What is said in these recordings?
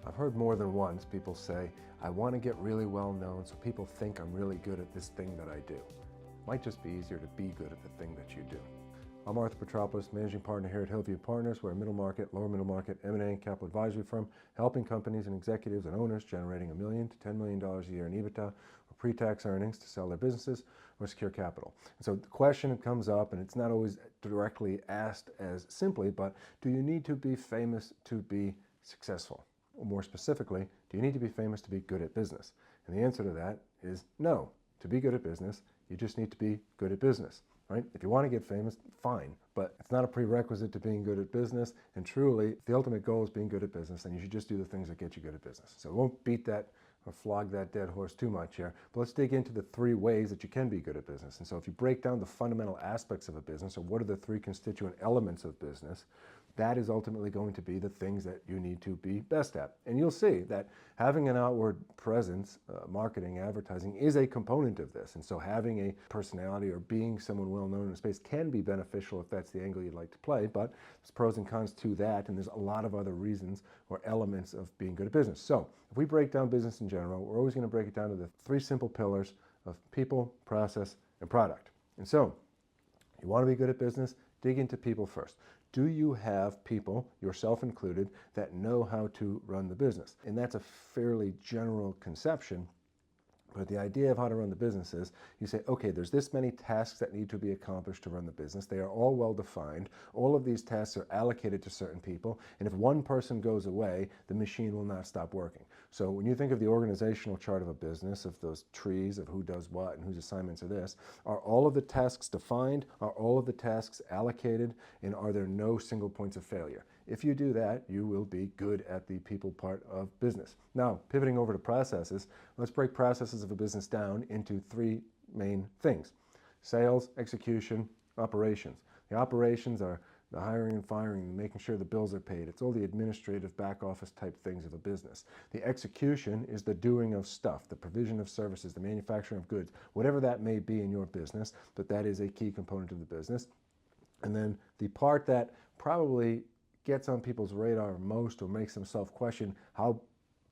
I've heard more than once people say, I want to get really well known so people think I'm really good at this thing that I do. It might just be easier to be good at the thing that you do. I'm Arthur Petropoulos, managing partner here at Hillview Partners. We're a middle market, lower middle market, M&A and capital advisory firm, helping companies and executives and owners generating $1 million to $10 million a year in EBITDA or pre-tax earnings to sell their businesses or secure capital. And so the question comes up, and it's not always directly asked as simply, but do you need to be famous to be successful? Or more specifically, do you need to be famous to be good at business? And the answer to that is no. To be good at business, you just need to be good at business. Right? If you want to get famous, fine, but it's not a prerequisite to being good at business. And truly, if the ultimate goal is being good at business, then you should just do the things that get you good at business. So we won't beat that or flog that dead horse too much here, but let's dig into the 3 ways that you can be good at business. And so if you break down the fundamental aspects of a business, or what are the 3 constituent elements of business, that is ultimately going to be the things that you need to be best at. And you'll see that having an outward presence, marketing, advertising, is a component of this. And so having a personality or being someone well known in a space can be beneficial if that's the angle you'd like to play, but there's pros and cons to that, and there's a lot of other reasons or elements of being good at business. So if we break down business in general, we're always going to break it down to the 3 simple pillars of people, process, and product. And so you want to be good at business, dig into people first. Do you have people, yourself included, that know how to run the business? And that's a fairly general conception, but the idea of how to run the business is you say, okay, there's this many tasks that need to be accomplished to run the business. They are all well defined. All of these tasks are allocated to certain people. And if one person goes away, the machine will not stop working. So when you think of the organizational chart of a business, of those trees of who does what and whose assignments are this, are all of the tasks defined? Are all of the tasks allocated? And are there no single points of failure? If you do that, you will be good at the people part of business. Now, pivoting over to processes, let's break processes of a business down into 3 main things: sales, execution, operations. The operations are the hiring and firing, making sure the bills are paid. It's all the administrative back office type things of a business. The execution is the doing of stuff, the provision of services, the manufacturing of goods, whatever that may be in your business, but that is a key component of the business. And then the part that probably gets on people's radar most or makes them self-question how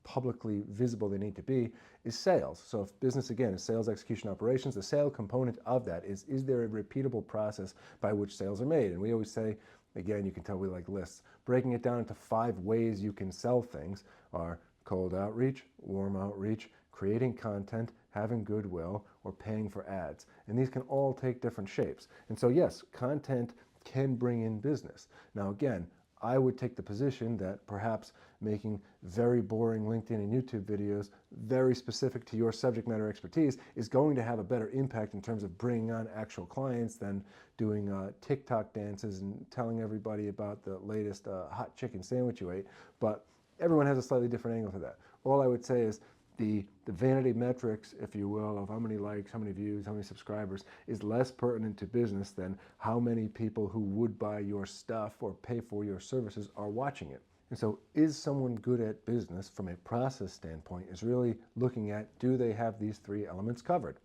publicly visible they need to be is sales. So if business, again, is sales, execution, operations, the sale component of that is there a repeatable process by which sales are made? And we always say, again, you can tell we like lists, breaking it down into 5 ways you can sell things are cold outreach, warm outreach, creating content, having goodwill, or paying for ads. And these can all take different shapes. And so yes, content can bring in business. Now again, I would take the position that perhaps making very boring LinkedIn and YouTube videos very specific to your subject matter expertise is going to have a better impact in terms of bringing on actual clients than doing TikTok dances and telling everybody about the latest hot chicken sandwich you ate. But everyone has a slightly different angle to that. All I would say is the vanity metrics, if you will, of how many likes, how many views, how many subscribers is less pertinent to business than how many people who would buy your stuff or pay for your services are watching it. And so is someone good at business from a process standpoint is really looking at, do they have these 3 elements covered?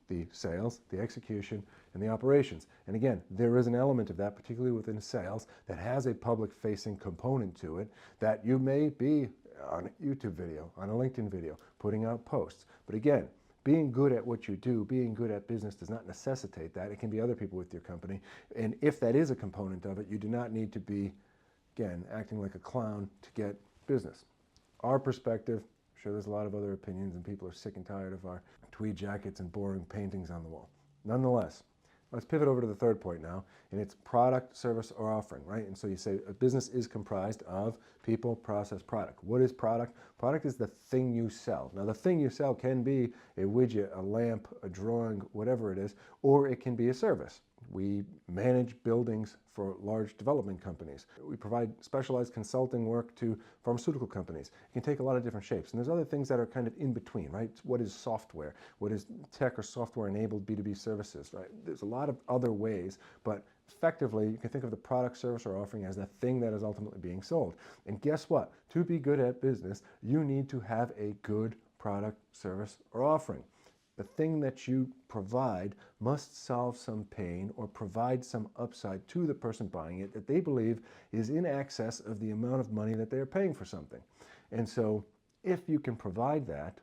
The sales, the execution, and the operations. And again, there is an element of that, particularly within sales, that has a public-facing component to it that you may be on a YouTube video, on a LinkedIn video, putting out posts. But again, being good at what you do, being good at business does not necessitate that. It can be other people with your company. And if that is a component of it, you do not need to be, again, acting like a clown to get business. Our perspective, I'm sure there's a lot of other opinions and people are sick and tired of our tweed jackets and boring paintings on the wall. Nonetheless, let's pivot over to the 3rd point now, and it's product, service, or offering, right? And so you say a business is comprised of people, process, product. What is product? Product is the thing you sell. Now, the thing you sell can be a widget, a lamp, a drawing, whatever it is, or it can be a service. We manage buildings for large development companies. We provide specialized consulting work to pharmaceutical companies. It can take a lot of different shapes. And there's other things that are kind of in between, right? What is software? What is tech or software-enabled B2B services, right? There's a lot of other ways, but effectively, you can think of the product, service, or offering as the thing that is ultimately being sold. And guess what? To be good at business, you need to have a good product, service, or offering. The thing that you provide must solve some pain or provide some upside to the person buying it that they believe is in excess of the amount of money that they're paying for something. And so if you can provide that,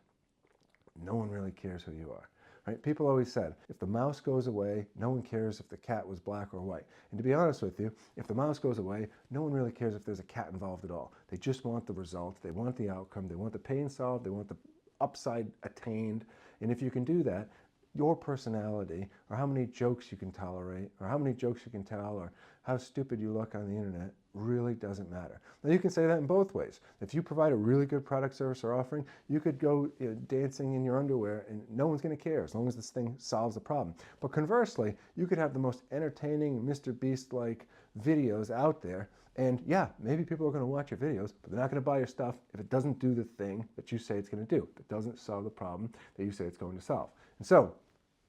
no one really cares who you are. Right? People always said, if the mouse goes away, no one cares if the cat was black or white. And to be honest with you, if the mouse goes away, no one really cares if there's a cat involved at all. They just want the result, they want the outcome, they want the pain solved, they want the upside attained. And if you can do that, your personality, or how many jokes you can tolerate, or how many jokes you can tell, or how stupid you look on the internet really doesn't matter. Now you can say that in both ways. If you provide a really good product, service, or offering, you could go dancing in your underwear and no one's going to care as long as this thing solves the problem. But conversely, you could have the most entertaining Mr. Beast-like videos out there, and yeah, maybe people are going to watch your videos, but they're not going to buy your stuff if it doesn't do the thing that you say it's going to do. If it doesn't solve the problem that you say it's going to solve. And so,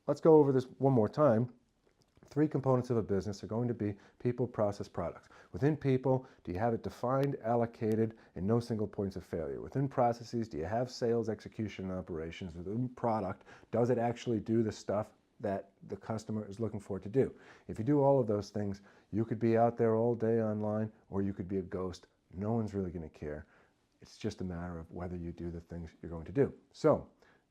let's go over this one more time. 3 components of a business are going to be people, process, products. Within people, do you have it defined, allocated, and no single points of failure? Within processes, do you have sales, execution, and operations? Within product, does it actually do the stuff that the customer is looking for it to do? If you do all of those things, you could be out there all day online, or you could be a ghost. No one's really going to care. It's just a matter of whether you do the things you're going to do. So,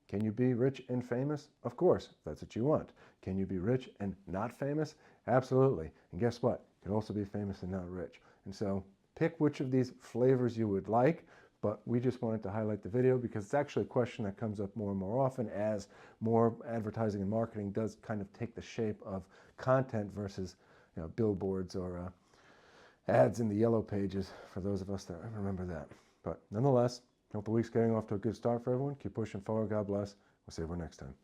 can you be rich and famous? Of course, if that's what you want. Can you be rich and not famous? Absolutely. And guess what? You can also be famous and not rich. And so pick which of these flavors you would like, but we just wanted to highlight the video because it's actually a question that comes up more and more often as more advertising and marketing does kind of take the shape of content versus billboards or ads in the yellow pages for those of us that remember that. But nonetheless, hope the week's getting off to a good start for everyone. Keep pushing forward. God bless. We'll see you next time.